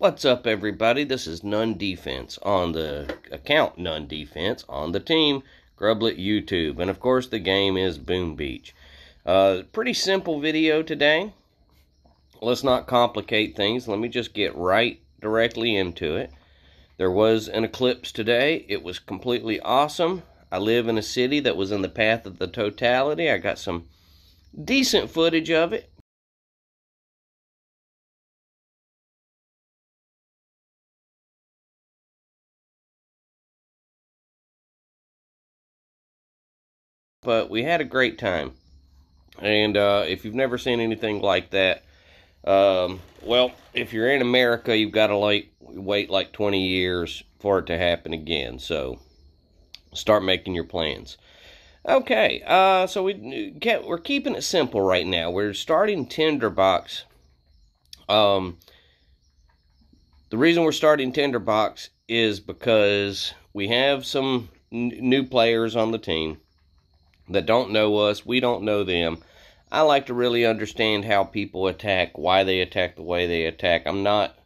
What's up, everybody? This is None Defense on the account None Defense on the team Grublett YouTube, and of course the game is Boom Beach. Pretty simple video today. Let's not complicate things. Let me just get directly into it. There was an eclipse today. It was completely awesome. I live in a city that was in the path of the totality. I got some decent footage of it. But we had a great time. And if you've never seen anything like that, well, if you're in America, you've got to wait like 20 years for it to happen again. So start making your plans. Okay, so we're keeping it simple right now. We're starting Tinder Box. The reason we're starting Tinder Box is because we have some new players on the team that don't know us. We don't know them. I like to really understand how people attack, why they attack the way they attack. I'm not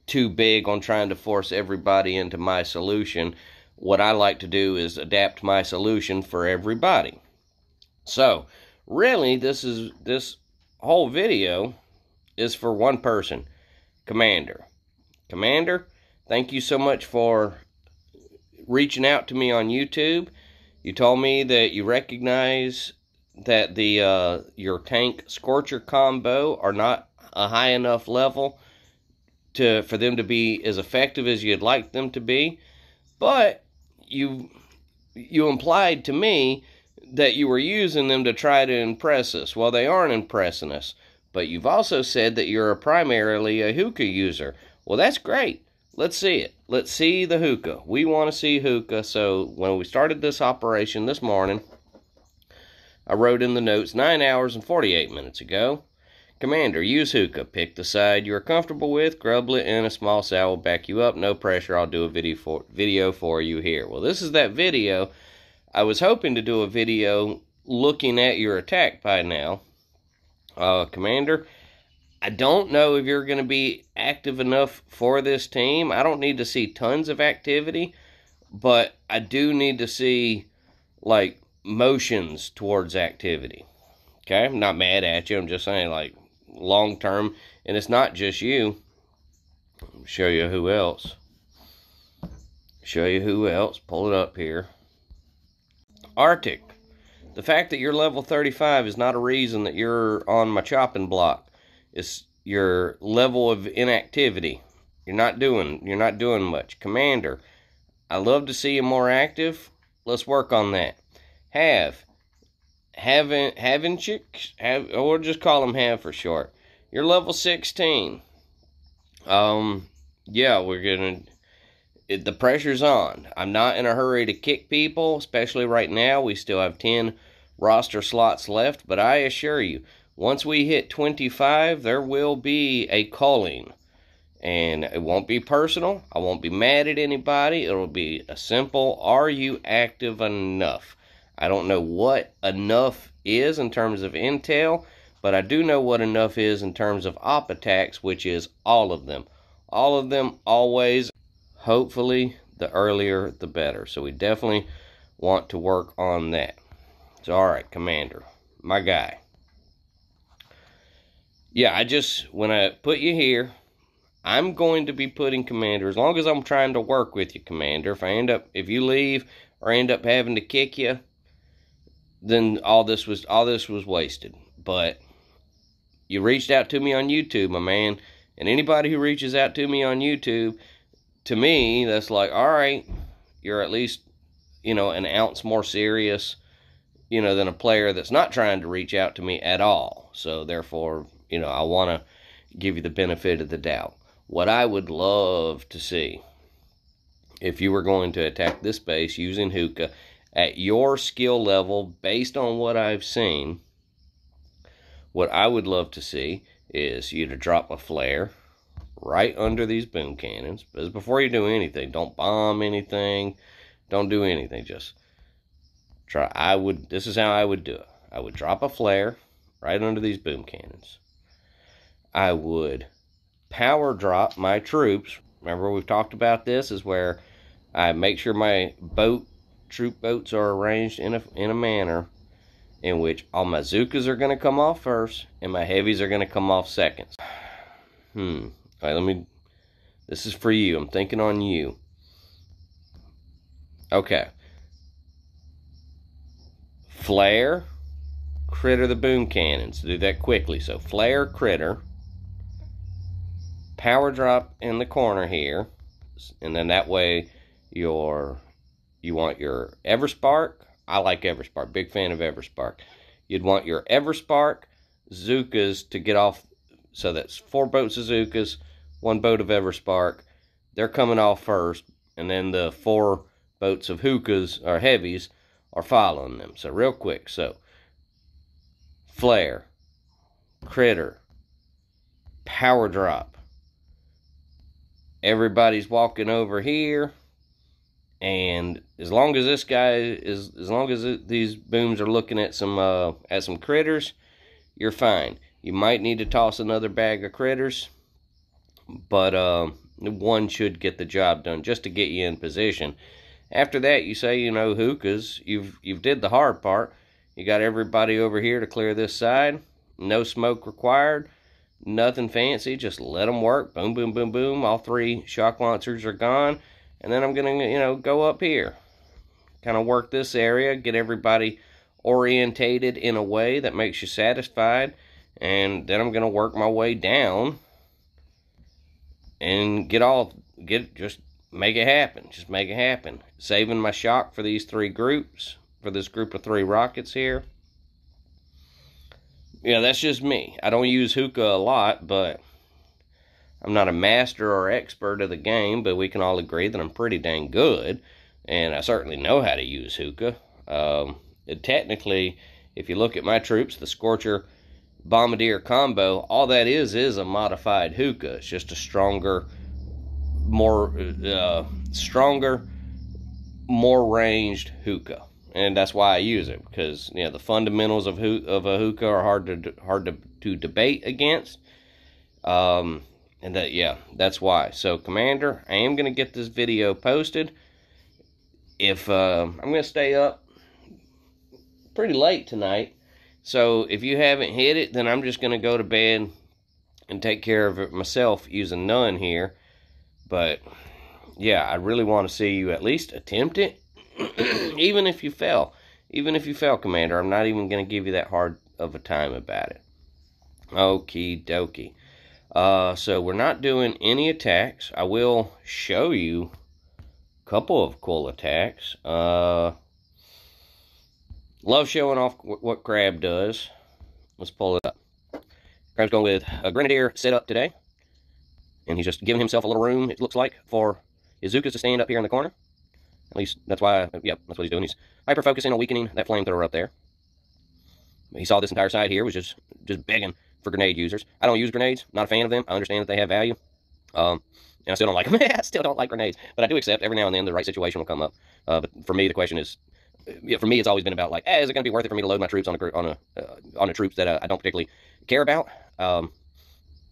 too big on trying to force everybody into my solution. What I like to do is adapt my solution for everybody. So, really, this whole video is for one person, Commander. Commander, thank you so much for reaching out to me on YouTube. You told me that you recognize that your tank Scorcher combo are not a high enough level for them to be as effective as you'd like them to be. But you implied to me that you were using them to try to impress us. Well, they aren't impressing us. But you've also said that you're primarily a hookah user. Well, that's great. Let's see it. Let's see the hookah. We want to see hookah. So when we started this operation this morning, I wrote in the notes 9 hours and 48 minutes ago. Commander, use hookah. Pick the side you are comfortable with. Grublett and a small sow will back you up. No pressure. I'll do a video for you here. Well, this is that video. I was hoping to do a video looking at your attack by now. Commander, I don't know if you're going to be active enough for this team. I don't need to see tons of activity, but I do need to see, like, motions towards activity. Okay? I'm not mad at you. I'm just saying, like, long term. And it's not just you. I'll show you who else. Pull it up here. Arctic. The fact that you're level 35 is not a reason that you're on my chopping block. It's your level of inactivity. You're not doing much. Commander, I love to see you more active. Let's work on that. We'll just call him Have for short. You're level 16. Yeah, the pressure's on. I'm not in a hurry to kick people, especially right now. We still have 10 roster slots left, but I assure you, once we hit 25, there will be a culling. And it won't be personal. I won't be mad at anybody. It'll be a simple, are you active enough? I don't know what enough is in terms of intel, but I do know what enough is in terms of op attacks, which is all of them. All of them, always. Hopefully, the earlier, the better. So we definitely want to work on that. So, all right, Commander, my guy. Yeah, when I put you here, I'm going to be putting Commander, as long as I'm trying to work with you, Commander. If you leave or end up having to kick you, then all this was wasted. But you reached out to me on YouTube, my man, and anybody who reaches out to me on YouTube, to me, that's like, all right, you're at least, an ounce more serious, than a player that's not trying to reach out to me at all. So therefore, I want to give you the benefit of the doubt. What I would love to see, if you were going to attack this base using hookah at your skill level, based on what I've seen, what I would love to see is you to drop a flare right under these boom cannons. But before you do anything, don't bomb anything. Don't do anything. Just try. This is how I would do it. I would drop a flare right under these boom cannons. I would power drop my troops. Remember, we've talked about this, is where I make sure my troop boats are arranged in a manner in which all my Zookas are going to come off first and my heavies are going to come off second. All right, this is for you. I'm thinking on you. Okay. Flare, critter the boom cannons. Do that quickly. So flare, critter, power drop in the corner here, and then that way you want your Everspark. I like Everspark, big fan of Everspark. You'd want your Everspark Zookas to get off, so that's 4 boats of Zookas, 1 boat of Everspark. They're coming off first, and then the 4 boats of Hookahs or heavies are following them. So real quick, so flare, critter, power drop. Everybody's walking over here, and as long as this guy is, these booms are looking at some critters, you're fine. You might need to toss another bag of critters, but one should get the job done just to get you in position. After that, you say, Hookahs, you've did the hard part. You got everybody over here to clear this side. No smoke required. Nothing fancy. Just let them work. Boom, boom, boom, boom. All 3 shock launchers are gone. And then I'm going to, go up here. Kind of work this area. Get everybody orientated in a way that makes you satisfied. And then I'm going to work my way down. And just make it happen. Just make it happen. Saving my shock for these 3 groups. For this group of 3 rockets here. That's just me. I don't use hookah a lot, but I'm not a master or expert of the game, but we can all agree that I'm pretty dang good, and I certainly know how to use hookah. Technically, if you look at my troops, the Scorcher Bombardier combo, all that is a modified hookah. It's just a stronger, more ranged hookah. And that's why I use it, because the fundamentals of a hookah are hard to debate against, and that's why. So, Commander, I am gonna get this video posted. If I'm gonna stay up pretty late tonight, so if you haven't hit it, then I'm just gonna go to bed and take care of it myself using none here. But yeah, I really want to see you at least attempt it. Even if you fail, Commander, I'm not even going to give you that hard of a time about it. Okie dokie. So we're not doing any attacks. I will show you a couple of cool attacks. Love showing off what Crab does. Let's pull it up. Crab's going with a Grenadier setup today. And he's just giving himself a little room, it looks like, for his Zookas to stand up here in the corner. At least, that's why, that's what he's doing. He's hyper-focusing on weakening that flamethrower up there. He saw this entire side here was just begging for grenade users. I don't use grenades. Not a fan of them. I understand that they have value. And I still don't like them. I still don't like grenades. But I do accept every now and then the right situation will come up. But for me, the question is, for me, it's always been about, like, is it going to be worth it for me to load my troops on a troops that I don't particularly care about?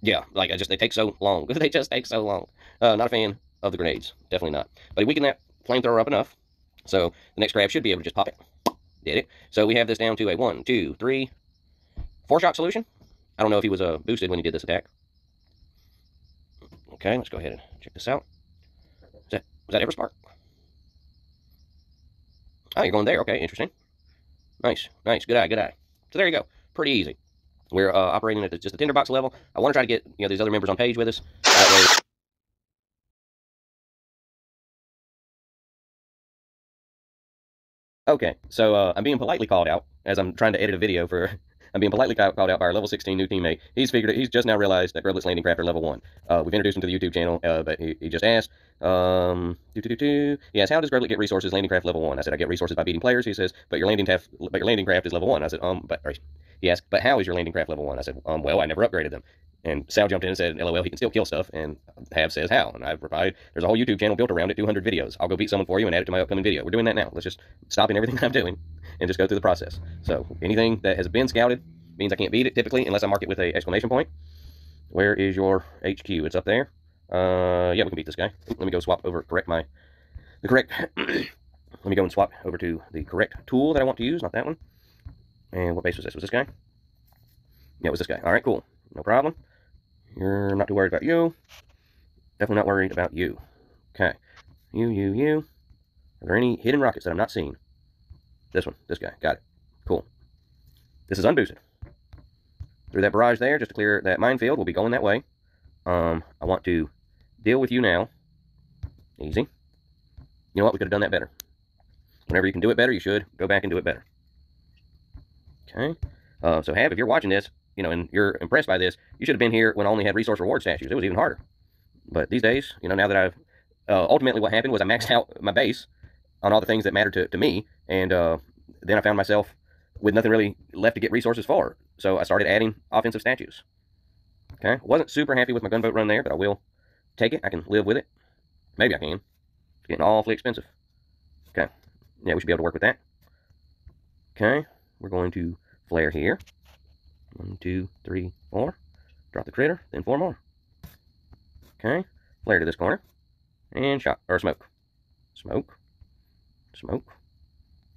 They take so long. They just take so long. Not a fan of the grenades. Definitely not. But he weakened that flamethrower up enough, so the next Crab should be able to just pop it. Did it. So we have this down to a 1, 2, 3, 4 shock solution. I don't know if he was boosted when he did this attack. Okay, let's go ahead and check this out. Was that Everspark? Oh, you're going there. Okay, interesting. Nice. Good eye. So there you go. Pretty easy. We're operating at just the Tinder Box level. I want to try to get these other members on page with us. That way. Okay, so I'm being politely called out as I'm trying to edit a video for. I'm being politely called out by our level 16 new teammate. He's just now realized that Grublett's landing craft are level 1. We've introduced him to the YouTube channel, but he just asked, he asked, how does Grublett get resources landing craft level 1? I said, I get resources by beating players. He says, but your landing craft is level 1. I said, he asked, but how is your landing craft level 1? I said, well, I never upgraded them. And Sal jumped in and said, LOL, he can still kill stuff. And Hav says, how? And I replied, there's a whole YouTube channel built around it, 200 videos. I'll go beat someone for you and add it to my upcoming video. We're doing that now. Let's just stop in everything I'm doing and just go through the process. So anything that has been scouted means I can't beat it, typically, unless I mark it with an exclamation point. Where is your HQ? It's up there. Yeah, we can beat this guy. Let me go swap over, correct. Let me go and swap over to the correct tool that I want to use, not that one. And what base was this? Was this guy? Yeah, it was this guy. All right, cool. No problem. You're not too worried about you. Definitely not worried about you. Okay. You. Are there any hidden rockets that I'm not seeing? This one. This guy. Got it. Cool. This is unboosted. Through that barrage there, just to clear that minefield, we'll be going that way. I want to deal with you now. Easy. You know what? We could have done that better. Whenever you can do it better, you should go back and do it better. Okay. So, Have, if you're watching this, and you're impressed by this, you should have been here when I only had resource reward statues. It was even harder. But these days, now that I've... ultimately, what happened was I maxed out my base on all the things that mattered to me, and then I found myself with nothing really left to get resources for. So I started adding offensive statues. Okay. Wasn't super happy with my gunboat run there, but I will take it. I can live with it. Maybe I can. It's getting awfully expensive. Okay. Yeah, we should be able to work with that. Okay. We're going to flare here. 1, 2, 3, 4. Drop the critter, then 4 more. Okay. Flare to this corner. And shot. Or smoke. Smoke. Smoke.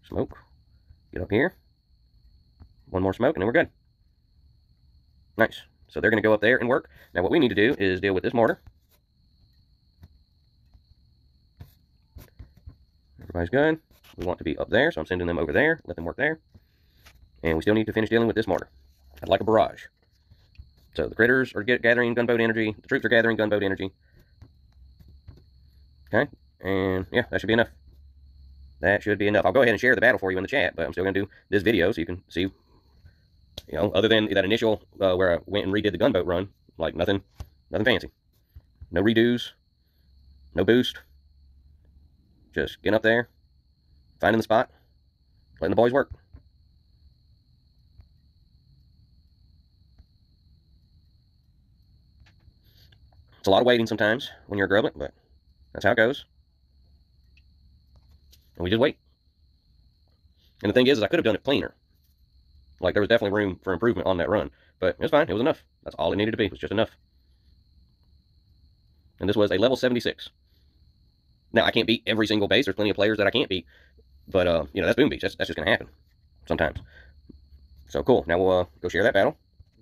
Smoke. Get up here. 1 more smoke, and then we're good. Nice. So they're going to go up there and work. Now what we need to do is deal with this mortar. Everybody's good. We want to be up there, so I'm sending them over there. Let them work there. And we still need to finish dealing with this mortar. I'd like a barrage. So the critters are gathering gunboat energy. The troops are gathering gunboat energy. Okay. And yeah, that should be enough. That should be enough. I'll go ahead and share the battle for you in the chat, but I'm still going to do this video so you can see, other than that initial where I went and redid the gunboat run, like nothing fancy. No redos, no boost. Just getting up there, finding the spot, letting the boys work. It's a lot of waiting sometimes when you're a Grublett, but that's how it goes. And we just wait. And the thing is I could have done it cleaner. Like, there was definitely room for improvement on that run. But it was fine. It was enough. That's all it needed to be. It was just enough. And this was a level 76. Now, I can't beat every single base. There's plenty of players that I can't beat. But, that's Boom Beach. That's just going to happen. Sometimes. So, cool. Now we'll go share that battle.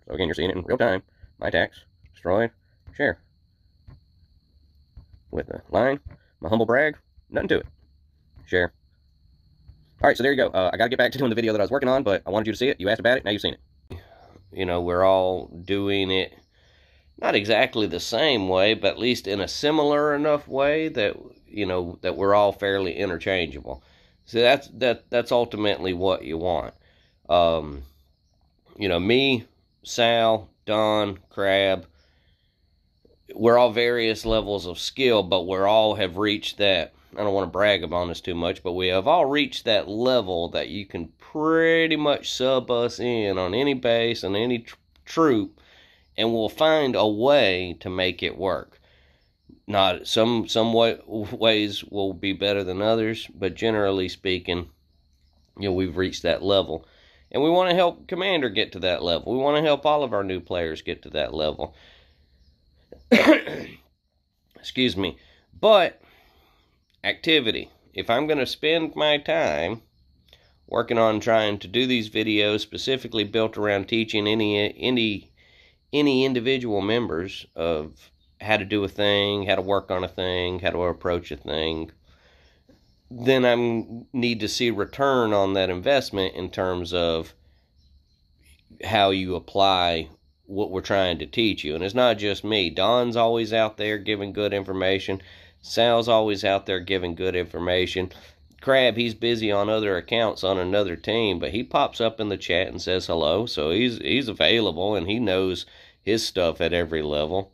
So, again, you're seeing it in real time. My attacks. Destroyed. Share. With the line. My humble brag. Nothing to it. Share. All right, so there you go. I got to get back to doing the video that I was working on, but I wanted you to see it. You asked about it. Now you've seen it. We're all doing it not exactly the same way, but at least in a similar enough way that, that we're all fairly interchangeable. So that's ultimately what you want. Me, Sal, Don, Crab, we're all various levels of skill, but we're all have reached that. I don't want to brag about this too much, but we have all reached that level that you can pretty much sub us in on any base and any troop, and we'll find a way to make it work. Not some ways will be better than others, but generally speaking, we've reached that level, and we want to help Commander get to that level. We want to help all of our new players get to that level. Excuse me, but activity. If I'm going to spend my time working on trying to do these videos specifically built around teaching any individual members of how to do a thing, how to work on a thing, how to approach a thing, then I need to see return on that investment in terms of how you apply what we're trying to teach you. And it's not just me. Don's always out there giving good information. Sal's always out there giving good information. Crab, he's busy on other accounts on another team, but he pops up in the chat and says hello. So he's available, and he knows his stuff at every level.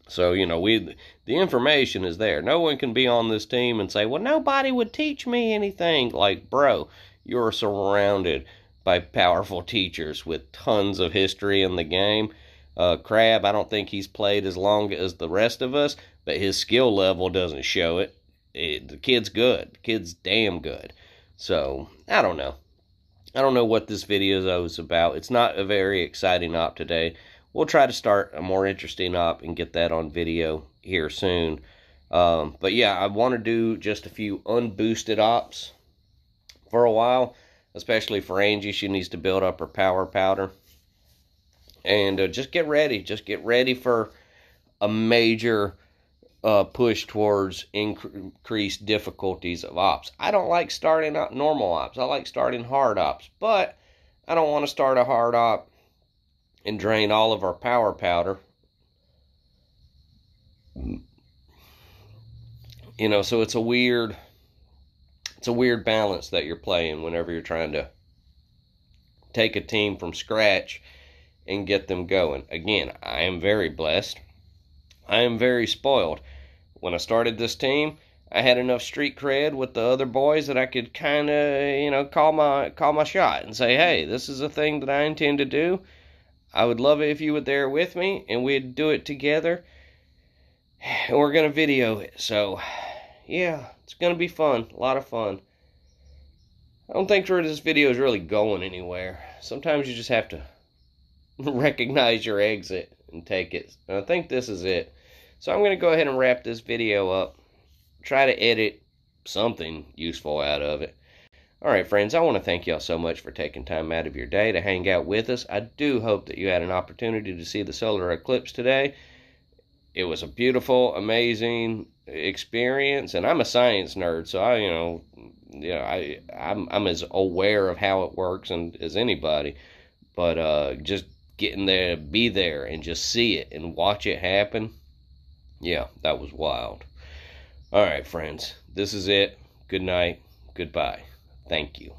So, the information is there. No one can be on this team and say, well, nobody would teach me anything. Like, bro, you're surrounded by powerful teachers with tons of history in the game. Crab, I don't think he's played as long as the rest of us, but his skill level doesn't show it. The kid's good. The kid's damn good. So, I don't know. I don't know what this video is about. It's not a very exciting op today. we'll try to start a more interesting op and get that on video here soon. But yeah, I want to do just a few unboosted ops for a while, especially for Angie. She needs to build up her power powder. And just get ready. Just get ready for a major push towards increased difficulties of ops. I don't like starting out normal ops. I like starting hard ops. But I don't want to start a hard op and drain all of our power powder. You know, so it's a weird balance that you're playing whenever you're trying to take a team from scratch and get them going. Again, I am very blessed. I am very spoiled. When I started this team, I had enough street cred with the other boys that I could kind of, call my shot and say, hey, this is a thing that I intend to do. I would love it if you were there with me and we'd do it together. And we're going to video it. So, yeah, it's going to be fun. A lot of fun. I don't think this video is really going anywhere. Sometimes you just have to recognize your exit and take it. And I think this is it. So I'm going to go ahead and wrap this video up. Try to edit something useful out of it. Alright friends, I want to thank y'all so much for taking time out of your day to hang out with us. I do hope that you had an opportunity to see the solar eclipse today. It was a beautiful, amazing experience, and I'm a science nerd, so I'm as aware of how it works as anybody. But just getting there, be there, and just see it and watch it happen, yeah, that was wild. All right, friends, this is it. Good night. Goodbye. Thank you.